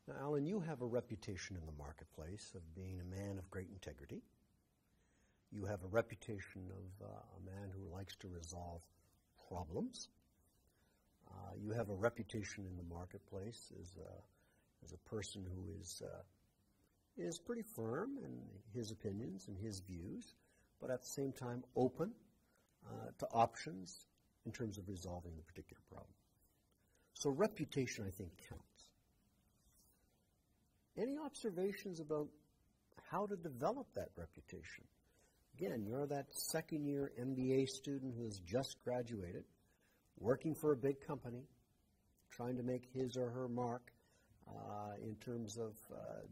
Now, Alan, you have a reputation in the marketplace of being a man of great integrity. You have a reputation of a man who likes to resolve problems. You have a reputation in the marketplace as a person who is pretty firm in his opinions and his views, but at the same time open to options in terms of resolving the particular problem. So reputation, I think, counts. Any observations about how to develop that reputation? Again, you're that second-year MBA student who has just graduated, working for a big company, trying to make his or her mark in terms of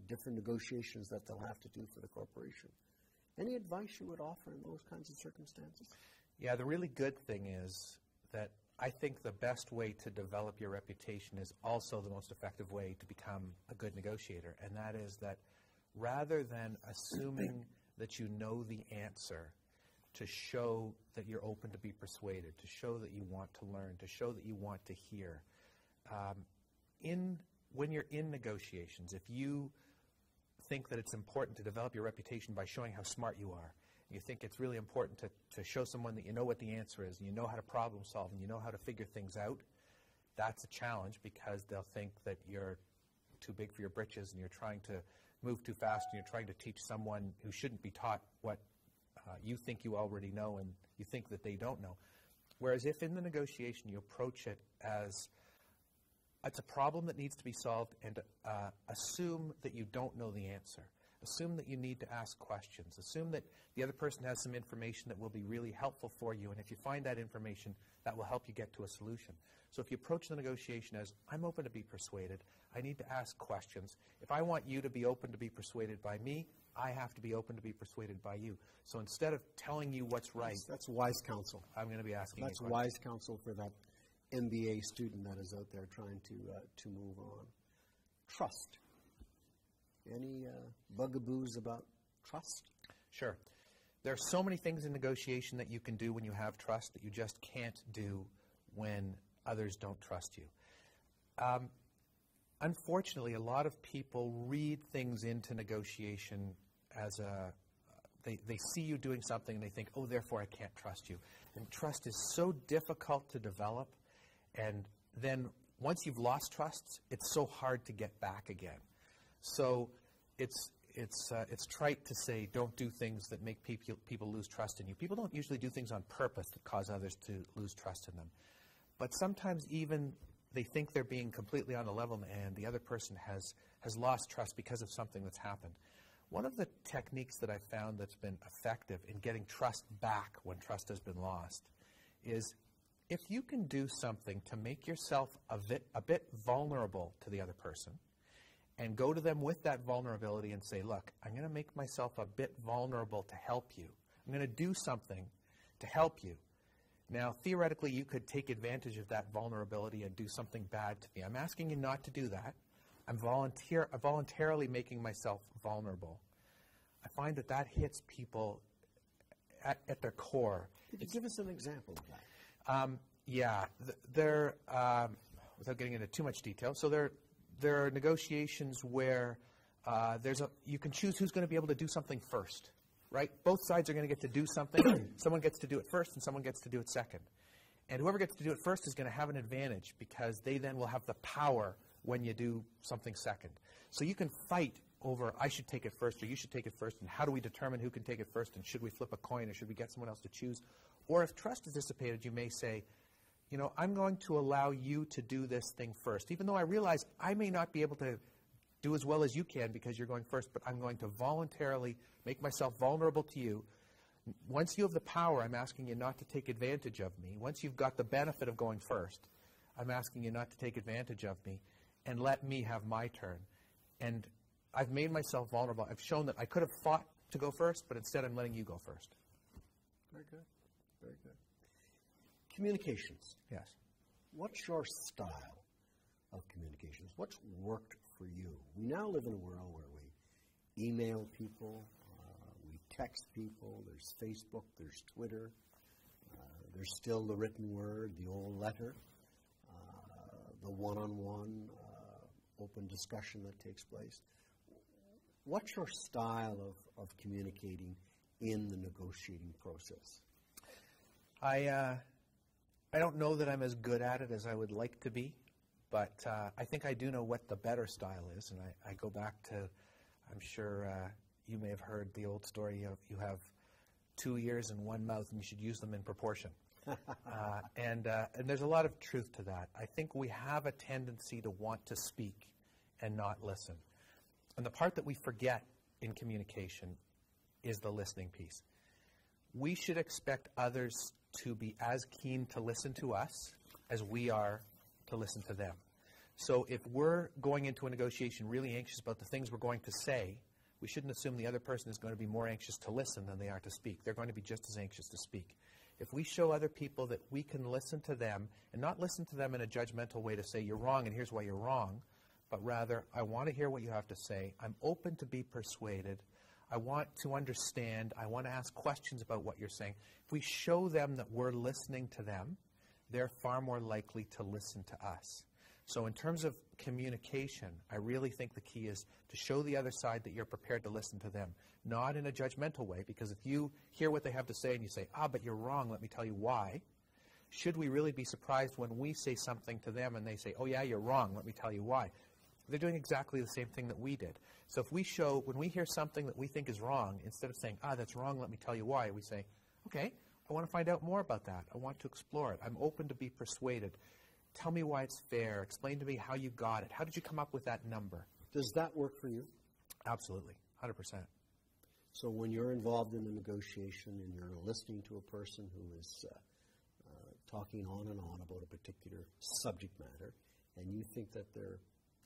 different negotiations that they'll have to do for the corporation. Any advice you would offer in those kinds of circumstances? Yeah, the really good thing is that I think the best way to develop your reputation is also the most effective way to become a good negotiator, and that is that rather than assuming that you know the answer, to show that you're open to be persuaded, to show that you want to learn, to show that you want to hear. When you're in negotiations, if you think that it's important to develop your reputation by showing how smart you are, you think it's really important to show someone that you know what the answer is, and you know how to problem solve, and you know how to figure things out, that's a challenge because they'll think that you're too big for your britches and you're trying to move too fast and you're trying to teach someone who shouldn't be taught what you think you already know and you think that they don't know. Whereas if in the negotiation you approach it as it's a problem that needs to be solved and assume that you don't know the answer. Assume that you need to ask questions. Assume that the other person has some information that will be really helpful for you, and if you find that information, that will help you get to a solution. So if you approach the negotiation as, I'm open to be persuaded, I need to ask questions. If I want you to be open to be persuaded by me, I have to be open to be persuaded by you. So instead of telling you what's right, that's wise counsel. I'm going to be asking That's wise counsel for that MBA student that is out there trying to move on. Trust. Any bugaboos about trust? Sure. There are so many things in negotiation that you can do when you have trust that you just can't do when others don't trust you. Unfortunately, a lot of people read things into negotiation as they see you doing something and they think, oh, therefore I can't trust you. And trust is so difficult to develop, and then once you've lost trust, it's so hard to get back again. So it's trite to say don't do things that make people lose trust in you. People don't usually do things on purpose that cause others to lose trust in them. But sometimes even they think they're being completely on the level and the other person has lost trust because of something that's happened. One of the techniques that I've found that's been effective in getting trust back when trust has been lost is if you can do something to make yourself a bit vulnerable to the other person, and go to them with that vulnerability and say, look, I'm going to make myself a bit vulnerable to help you. I'm going to do something to help you. Now, theoretically, you could take advantage of that vulnerability and do something bad to me. I'm asking you not to do that. I'm voluntarily making myself vulnerable. I find that hits people at their core. Could you give us an example of that? Yeah. Without getting into too much detail, so there are negotiations where you can choose who's going to be able to do something first, right? Both sides are going to get to do something. Someone gets to do it first and someone gets to do it second. And whoever gets to do it first is going to have an advantage because they then will have the power when you do something second. So you can fight over, I should take it first or you should take it first, and how do we determine who can take it first, and should we flip a coin or should we get someone else to choose? Or if trust is dissipated, you may say, you know, I'm going to allow you to do this thing first, even though I realize I may not be able to do as well as you can because you're going first, but I'm going to voluntarily make myself vulnerable to you. Once you have the power, I'm asking you not to take advantage of me. Once you've got the benefit of going first, I'm asking you not to take advantage of me and let me have my turn. And I've made myself vulnerable. I've shown that I could have fought to go first, but instead I'm letting you go first. Very good. Very good. Communications. Yes. What's your style of communications? What's worked for you? We now live in a world where we email people, we text people, there's Facebook, there's Twitter, there's still the written word, the old letter, the one-on-one, open discussion that takes place. What's your style of communicating in the negotiating process? I don't know that I'm as good at it as I would like to be, but I think I do know what the better style is, and I go back to, I'm sure you may have heard the old story of you have 2 ears and 1 mouth, and you should use them in proportion. And there's a lot of truth to that. I think we have a tendency to want to speak and not listen. And the part that we forget in communication is the listening piece. We should expect others to be as keen to listen to us as we are to listen to them. So if we're going into a negotiation really anxious about the things we're going to say, we shouldn't assume the other person is going to be more anxious to listen than they are to speak. They're going to be just as anxious to speak. If we show other people that we can listen to them, and not listen to them in a judgmental way to say you're wrong and here's why you're wrong, but rather, I want to hear what you have to say. I'm open to be persuaded. I want to understand. I want to ask questions about what you're saying. If we show them that we're listening to them, they're far more likely to listen to us. So in terms of communication, I really think the key is to show the other side that you're prepared to listen to them, not in a judgmental way, because if you hear what they have to say and you say, but you're wrong, let me tell you why, should we really be surprised when we say something to them and they say, oh yeah, you're wrong, let me tell you why? They're doing exactly the same thing that we did. So if we show, when we hear something that we think is wrong, instead of saying, that's wrong, let me tell you why, we say, okay, I want to find out more about that. I want to explore it. I'm open to be persuaded. Tell me why it's fair. Explain to me how you got it. How did you come up with that number? Does that work for you? Absolutely, 100%. So when you're involved in a negotiation and you're listening to a person who is talking on and on about a particular subject matter, and you think that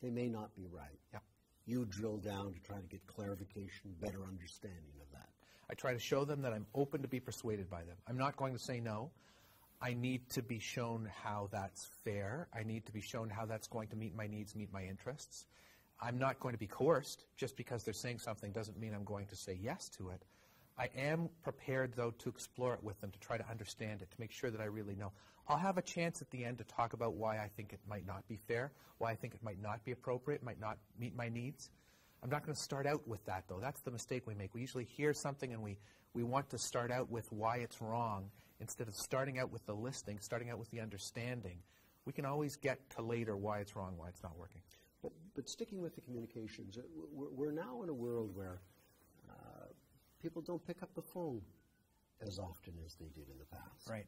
they may not be right, you drill down to try to get clarification, better understanding of that. I try to show them that I'm open to be persuaded by them. I'm not going to say no. I need to be shown how that's fair. I need to be shown how that's going to meet my needs, meet my interests. I'm not going to be coerced. Just because they're saying something doesn't mean I'm going to say yes to it. I am prepared, though, to explore it with them, to try to understand it, to make sure that I really know. I'll have a chance at the end to talk about why I think it might not be fair, why I think it might not be appropriate, might not meet my needs. I'm not going to start out with that, though. That's the mistake we make. We usually hear something and we want to start out with why it's wrong instead of starting out with the listening, starting out with the understanding. We can always get to later why it's wrong, why it's not working. But sticking with the communications, we're now in a world where people don't pick up the phone as often as they did in the past. Right.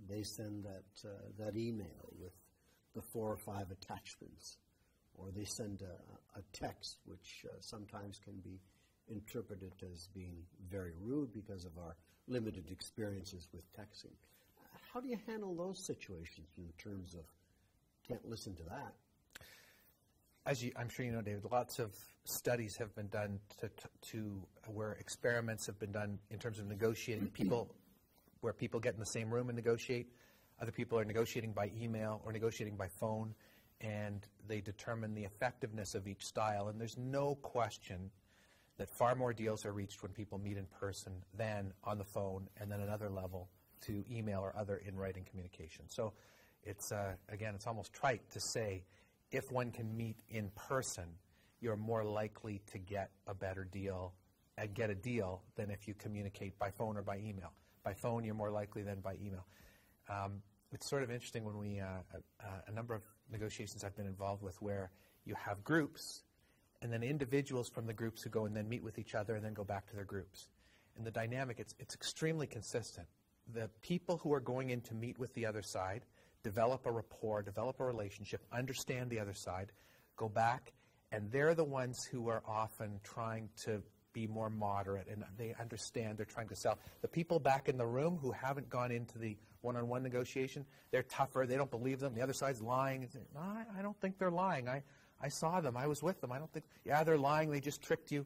They send that email with the 4 or 5 attachments, or they send a text, which sometimes can be interpreted as being very rude because of our limited experiences with texting. How do you handle those situations in terms of can't listen to that? As I'm sure you know, David, lots of studies have been done to where experiments have been done in terms of negotiating people, where people get in the same room and negotiate. Other people are negotiating by email or negotiating by phone, and they determine the effectiveness of each style. And there's no question that far more deals are reached when people meet in person than on the phone, and then another level to email or other in-writing communication. So it's, again, it's almost trite to say if one can meet in person, you're more likely to get a better deal and get a deal than if you communicate by phone or by email. By phone, you're more likely than by email. It's sort of interesting when we, a number of negotiations I've been involved with where you have groups and then individuals from the groups who go and then meet with each other and then go back to their groups. And the dynamic, it's extremely consistent. The people who are going in to meet with the other side develop a rapport, develop a relationship, understand the other side, go back, and they're the ones who are often trying to be more moderate, and they understand they're trying to sell. The people back in the room who haven't gone into the one-on-one negotiation, they're tougher, they don't believe them, the other side's lying. I don't think they're lying. I saw them, I was with them. I don't think, they're lying, they just tricked you.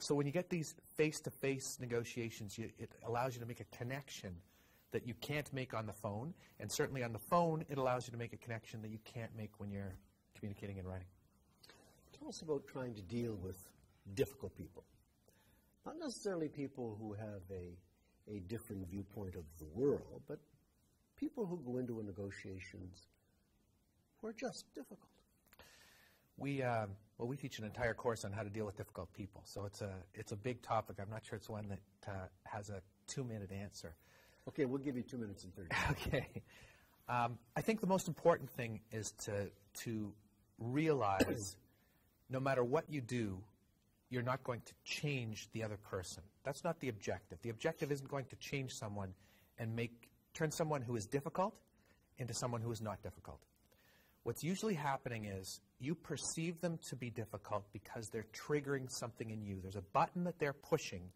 So when you get these face-to-face negotiations, it allows you to make a connection that you can't make on the phone, and certainly on the phone, it allows you to make a connection that you can't make when you're communicating in writing. Tell us about trying to deal with difficult people. Not necessarily people who have a different viewpoint of the world, but people who go into negotiations who are just difficult. We teach an entire course on how to deal with difficult people. So it's a big topic. I'm not sure it's one that has a 2-minute answer. Okay, we'll give you 2 minutes and 30 seconds. Okay. I think the most important thing is to realize no matter what you do, you're not going to change the other person. That's not the objective. The objective isn't going to change someone and turn someone who is difficult into someone who is not difficult. What's usually happening is you perceive them to be difficult because they're triggering something in you. There's a button that they're pushing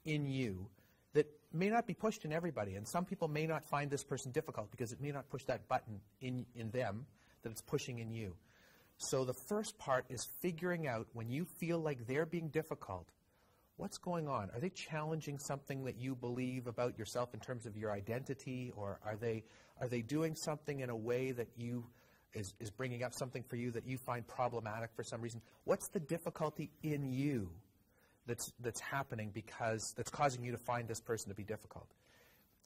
in you that may not be pushed in everybody. And some people may not find this person difficult because it may not push that button in them that it's pushing in you. So the first part is figuring out when you feel like they're being difficult, what's going on? Are they challenging something that you believe about yourself in terms of your identity? Or are they doing something in a way that is bringing up something for you that you find problematic for some reason? What's the difficulty in you that's happening that's causing you to find this person to be difficult?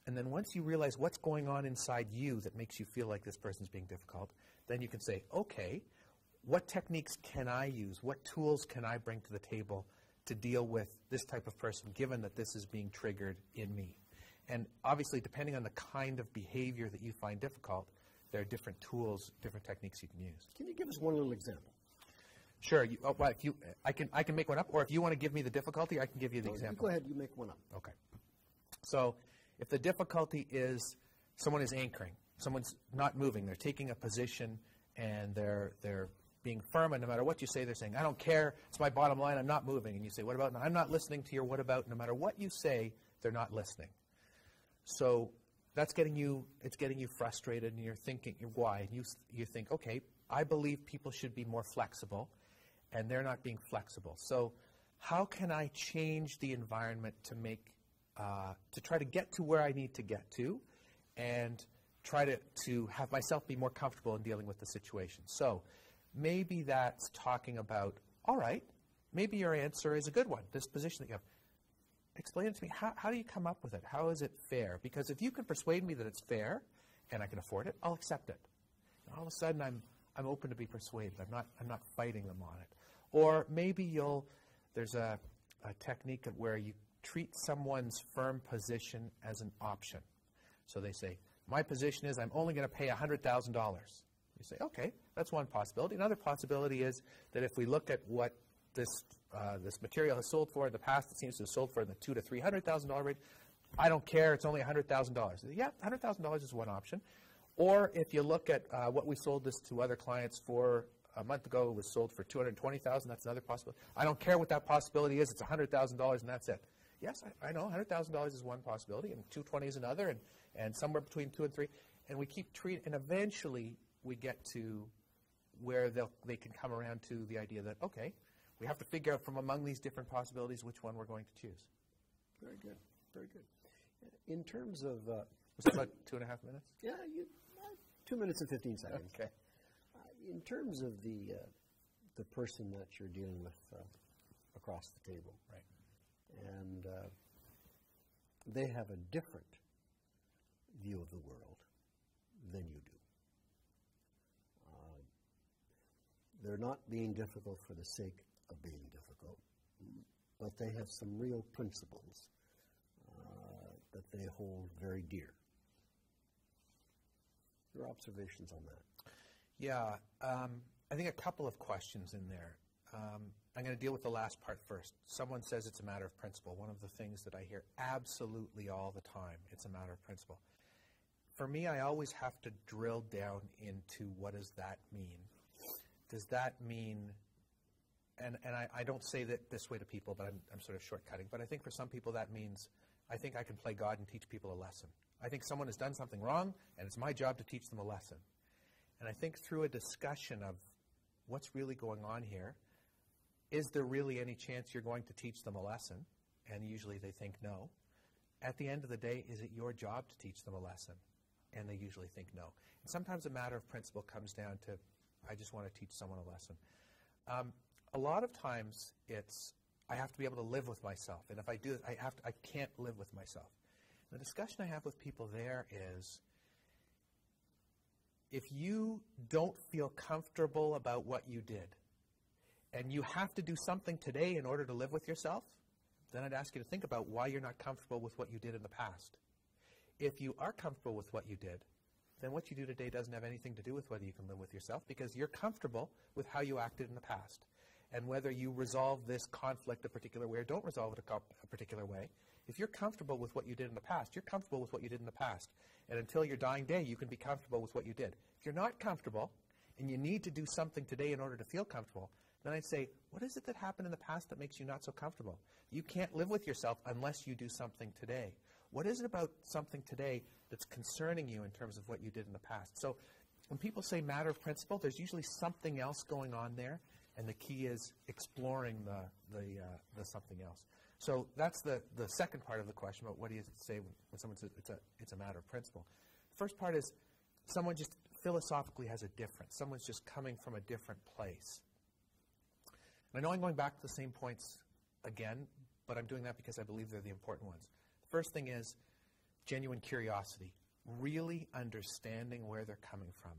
And then once you realize what's going on inside you that makes you feel like this person's being difficult, then you can say, okay, what techniques can I use? What tools can I bring to the table to deal with this type of person, given that this is being triggered in me? And obviously, depending on the kind of behavior that you find difficult, there are different tools, different techniques you can use. Can you give us one little example? Sure. I can make one up, or if you want to give me the difficulty, I can give you the example. Go ahead, you make one up. Okay. So if the difficulty is someone is anchoring, someone's not moving, they're taking a position, and they're being firm, and no matter what you say, they're saying, I don't care, it's my bottom line, I'm not moving. And you say, what about? No, I'm not listening to your what about. No matter what you say, they're not listening. So it's getting you frustrated, and you're thinking, why? And you think, okay, I believe people should be more flexible, and they're not being flexible. So how can I change the environment to try to get to where I need to get to, and try to have myself be more comfortable in dealing with the situation? So maybe that's talking about, all right, maybe your answer is a good one, this position that you have. Explain it to me. How do you come up with it? How is it fair? Because if you can persuade me that it's fair and I can afford it, I'll accept it. And all of a sudden, I'm open to be persuaded. I'm not fighting them on it. Or maybe there's a technique where you treat someone's firm position as an option. So they say, my position is I'm only going to pay $100,000. You say, okay, that's one possibility. Another possibility is that if we look at what this material has sold for in the past, it seems to have sold for in the $200,000 to $300,000 range. I don't care. It's only $100,000. Yeah, $100,000 is one option. Or if you look at what we sold this to other clients for a month ago, it was sold for $220,000. That's another possibility. I don't care what that possibility is. It's $100,000 and that's it. Yes, I know $100,000 is one possibility, and $220,000 is another, and somewhere between 2 and 3. And we keep treating, and eventually we get to where they can come around to the idea that, okay, we have to figure out from among these different possibilities which one we're going to choose. Very good, very good. In terms of... was that about 2.5 minutes? Yeah, 2 minutes and 15 seconds. Okay. In terms of the person that you're dealing with across the table, right, and they have a different view of the world than you do. They're not being difficult for the sake of being difficult, but they have some real principles that they hold very dear. Your observations on that? Yeah, I think a couple of questions in there. I'm going to deal with the last part first. Someone says it's a matter of principle. One of the things that I hear absolutely all the time, it's a matter of principle. For me, I always have to drill down into what does that mean. Does that mean, and I don't say that this way to people, but I'm sort of shortcutting, but I think for some people that means I think I can play God and teach people a lesson. I think someone has done something wrong, and it's my job to teach them a lesson. And I think through a discussion of what's really going on here, is there really any chance you're going to teach them a lesson? And usually they think no. At the end of the day, is it your job to teach them a lesson? And they usually think no. And sometimes a matter of principle comes down to, I just want to teach someone a lesson. A lot of times it's, I have to be able to live with myself. And if I do, I can't live with myself. The discussion I have with people there is, if you don't feel comfortable about what you did, and you have to do something today in order to live with yourself, then I'd ask you to think about why you're not comfortable with what you did in the past. If you are comfortable with what you did, then what you do today doesn't have anything to do with whether you can live with yourself, because you're comfortable with how you acted in the past. And whether you resolve this conflict a particular way or don't resolve it a particular way, if you're comfortable with what you did in the past, you're comfortable with what you did in the past. And until your dying day, you can be comfortable with what you did. If you're not comfortable and you need to do something today in order to feel comfortable, then I'd say, what is it that happened in the past that makes you not so comfortable? You can't live with yourself unless you do something today. What is it about something today that's concerning you in terms of what you did in the past? So when people say matter of principle, there's usually something else going on there, and the key is exploring the something else. So that's the second part of the question about what do you say when someone says it's a matter of principle. The first part is someone just philosophically has a difference. Someone's just coming from a different place. And I know I'm going back to the same points again, but I'm doing that because I believe they're the important ones. The first thing is genuine curiosity, really understanding where they're coming from,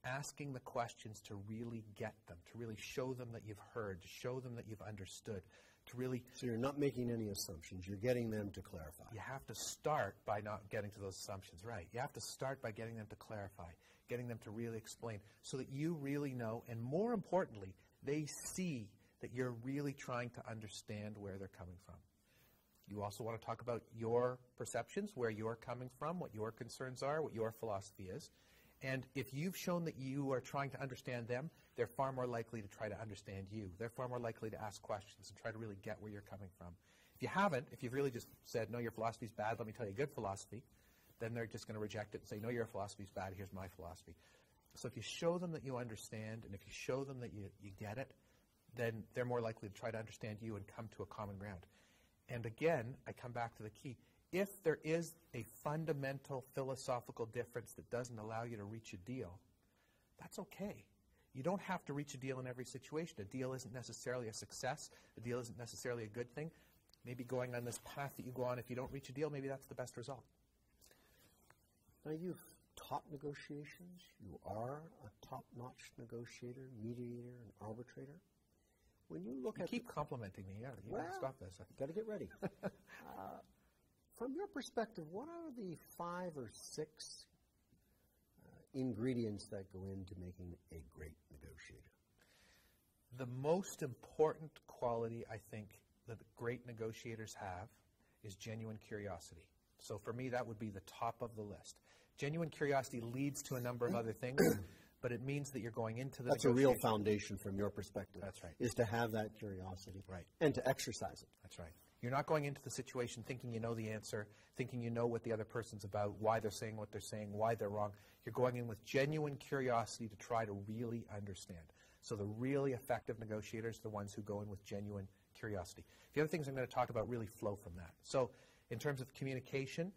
asking the questions to really get them, to really show them that you've heard, to show them that you've understood, to really... So you're not making any assumptions. You're getting them to clarify. You have to start by not getting to those assumptions, right. You have to start by getting them to clarify, getting them to really explain, so that you really know, and more importantly, they see that you're really trying to understand where they're coming from. You also want to talk about your perceptions, where you're coming from, what your concerns are, what your philosophy is. And if you've shown that you are trying to understand them, they're far more likely to try to understand you. They're far more likely to ask questions and try to really get where you're coming from. If you haven't, if you've really just said, no, your philosophy's bad, let me tell you a good philosophy, then they're just going to reject it and say, no, your philosophy's bad, here's my philosophy. So if you show them that you understand, and if you show them that you get it, then they're more likely to try to understand you and come to a common ground. And again, I come back to the key. If there is a fundamental philosophical difference that doesn't allow you to reach a deal, that's okay. You don't have to reach a deal in every situation. A deal isn't necessarily a success. A deal isn't necessarily a good thing. Maybe going on this path that you go on, if you don't reach a deal, maybe that's the best result. Now, you've taught negotiations. You are a top-notch negotiator, mediator, and arbitrator. When you look at... You keep complimenting me. Yeah, you gotta stop this. Got to get ready. From your perspective, what are the 5 or 6 ingredients that go into making a great negotiator? The most important quality, I think, that great negotiators have is genuine curiosity. So for me, that would be the top of the list. Genuine curiosity leads to a number of other things, but it means that you're going into the That's a real foundation from your perspective. That's right. Is to have that curiosity. Right. And to exercise it. That's right. You're not going into the situation thinking you know the answer, thinking you know what the other person's about, why they're saying what they're saying, why they're wrong. You're going in with genuine curiosity to try to really understand. So the really effective negotiators are the ones who go in with genuine curiosity. The other things I'm going to talk about really flow from that. So in terms of communication,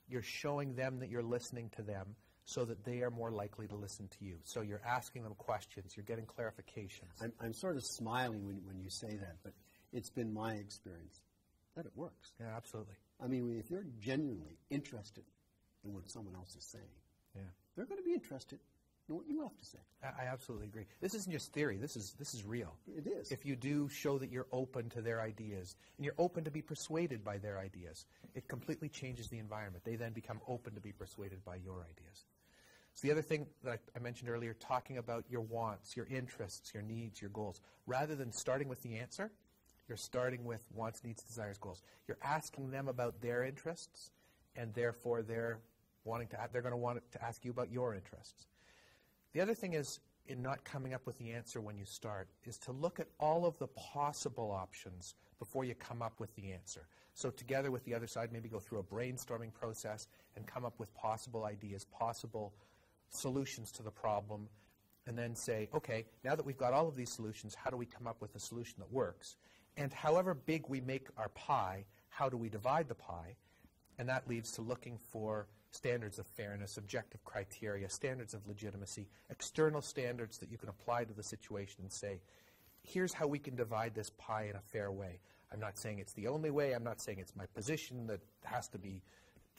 you're showing them that you're listening to them so that they are more likely to listen to you. So you're asking them questions. You're getting clarifications. I'm sort of smiling when you say that, but it's been my experience that it works. Yeah, absolutely. I mean, if you're genuinely interested in what someone else is saying, they're going to be interested in what you have to say. I absolutely agree. This isn't just theory. This is real. It is. If you do show that you're open to their ideas and you're open to be persuaded by their ideas, it completely changes the environment. They then become open to be persuaded by your ideas. So the other thing that I mentioned earlier, talking about your wants, your interests, your needs, your goals. Rather than starting with the answer, you're starting with wants, needs, desires, goals. You're asking them about their interests, and therefore they're going to want to ask you about your interests. The other thing is, in not coming up with the answer when you start, is to look at all of the possible options before you come up with the answer. So together with the other side, maybe go through a brainstorming process and come up with possible ideas, possible solutions to the problem, and then say, okay, now that we've got all of these solutions, how do we come up with a solution that works? And however big we make our pie, how do we divide the pie? And that leads to looking for standards of fairness, objective criteria, standards of legitimacy, external standards that you can apply to the situation and say, here's how we can divide this pie in a fair way. I'm not saying it's the only way. I'm not saying it's my position that has to be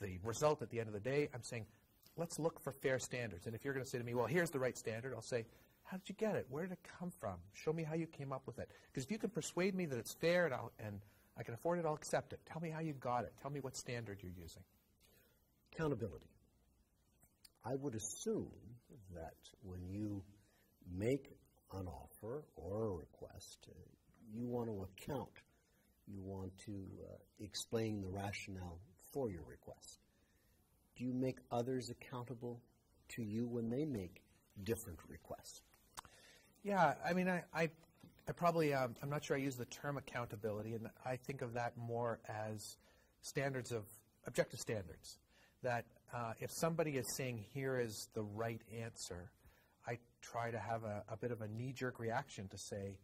the result at the end of the day. I'm saying, let's look for fair standards. And if you're going to say to me, well, here's the right standard, I'll say, How did you get it? Where did it come from? Show me how you came up with it. Because if you can persuade me that it's fair and I can afford it, I'll accept it. Tell me how you got it. Tell me what standard you're using. Accountability. I would assume that when you make an offer or a request, you want to account. You want to explain the rationale for your request. Do you make others accountable to you when they make different requests? Yeah, I mean, I probably, I'm not sure I use the term accountability, and I think of that more as standards of, objective standards. That if somebody is saying, here is the right answer, I try to have a bit of a knee-jerk reaction to say,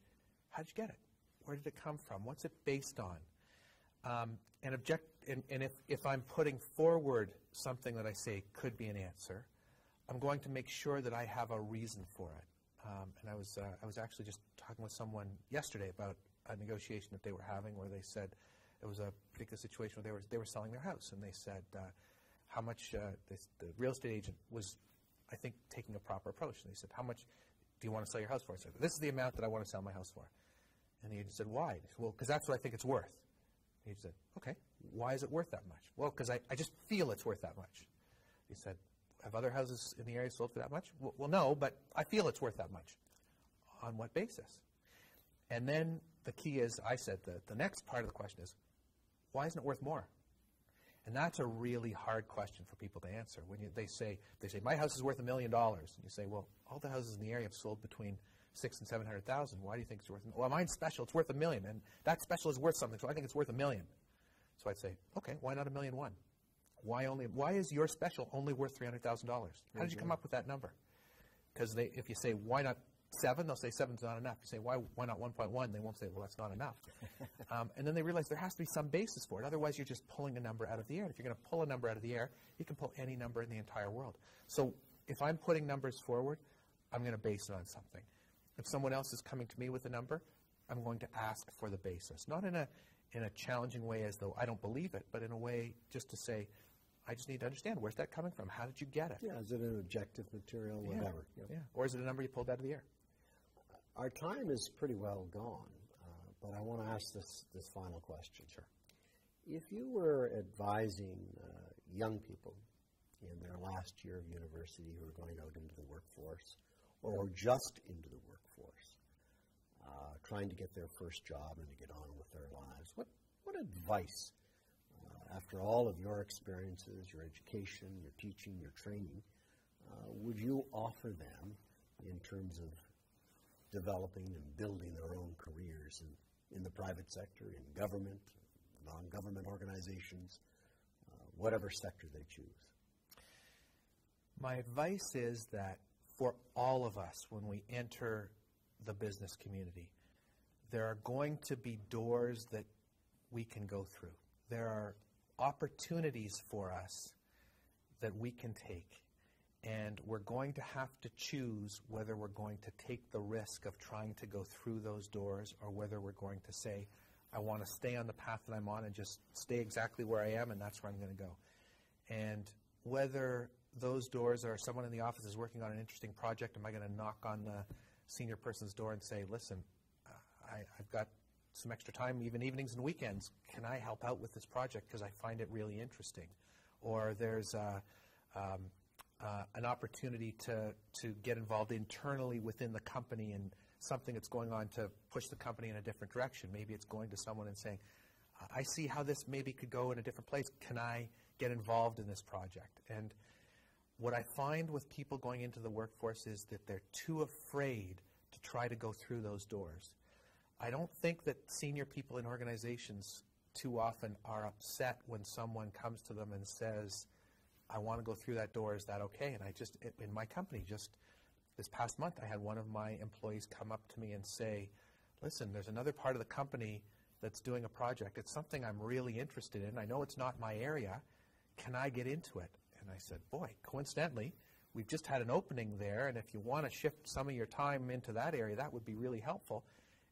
how did you get it? Where did it come from? What's it based on? And if I'm putting forward something that I say could be an answer, I'm going to make sure that I have a reason for it. And I was actually just talking with someone yesterday about a negotiation that they were having where they said it was a particular situation where they were selling their house, and they said how much the real estate agent was, I think, taking a proper approach. And they said, how much do you want to sell your house for? I said, this is the amount that I want to sell my house for. And the agent said, why? He said, well, because that's what I think it's worth. The agent said, okay, why is it worth that much? Well, because I just feel it's worth that much. He said, have other houses in the area sold for that much? Well, no, but I feel it's worth that much. On what basis? And then the key is, I said, the next part of the question is, why isn't it worth more? And that's a really hard question for people to answer. When they say, my house is worth $1 million. And you say, well, all the houses in the area have sold between $600,000 and $700,000. Why do you think it's worth? Well, mine's special. It's worth $1 million, and that special is worth something, so I think it's worth $1 million. So I'd say, okay, why not $1.1 million? Why is your special only worth $300,000? How did you come up with that number? Because if you say, why not 7, they'll say 7's not enough. You say, why not 1.1? They won't say, well, that's not enough. And then they realize there has to be some basis for it. Otherwise, you're just pulling a number out of the air. And if you're going to pull a number out of the air, you can pull any number in the entire world. So if I'm putting numbers forward, I'm going to base it on something. If someone else is coming to me with a number, I'm going to ask for the basis. Not in a challenging way as though I don't believe it, but in a way just to say, I just need to understand, where's that coming from? How did you get it? Yeah, is it an objective material, whatever? Yeah. Yeah. Or is it a number you pulled out of the air? Our time is pretty well gone, but I want to ask this final question. Sure. If you were advising young people in their last year of university who are going out into the workforce or just into the workforce, trying to get their first job and to get on with their lives, what advice, after all of your experiences, your education, your teaching, your training, would you offer them in terms of developing and building their own careers in the private sector, in government, non-government organizations, whatever sector they choose? My advice is that for all of us, when we enter the business community, there are going to be doors that we can go through. There are opportunities for us that we can take. And we're going to have to choose whether we're going to take the risk of trying to go through those doors or whether we're going to say, I want to stay on the path that I'm on and just stay exactly where I am, and that's where I'm going to go. And whether those doors are someone in the office is working on an interesting project, am I going to knock on the senior person's door and say, listen, I've got some extra time, even evenings and weekends. Can I help out with this project because I find it really interesting? Or there's an opportunity to get involved internally within the company in something that's going on to push the company in a different direction. Maybe it's going to someone and saying, I see how this maybe could go in a different place. Can I get involved in this project? And what I find with people going into the workforce is that they're too afraid to try to go through those doors. I don't think that senior people in organizations too often are upset when someone comes to them and says, I want to go through that door, is that okay? And in my company, just this past month, I had one of my employees come up to me and say, listen, there's another part of the company that's doing a project. It's something I'm really interested in. I know it's not my area. Can I get into it? And I said, boy, coincidentally, we've just had an opening there, and if you want to shift some of your time into that area, that would be really helpful.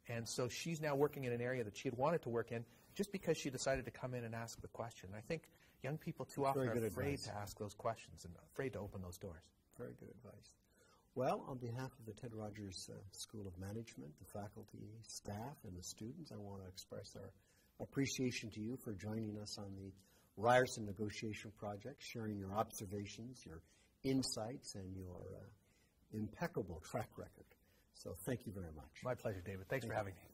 And so she's now working in an area that she had wanted to work in just because she decided to come in and ask the question. I think young people too often are afraid to ask those questions and afraid to open those doors. Very good advice. Well, on behalf of the Ted Rogers School of Management, the faculty, staff, and the students, I want to express our appreciation to you for joining us on the Ryerson negotiation project, sharing your observations, your insights, and your impeccable track record. So thank you very much. My pleasure, David. Thanks for having me.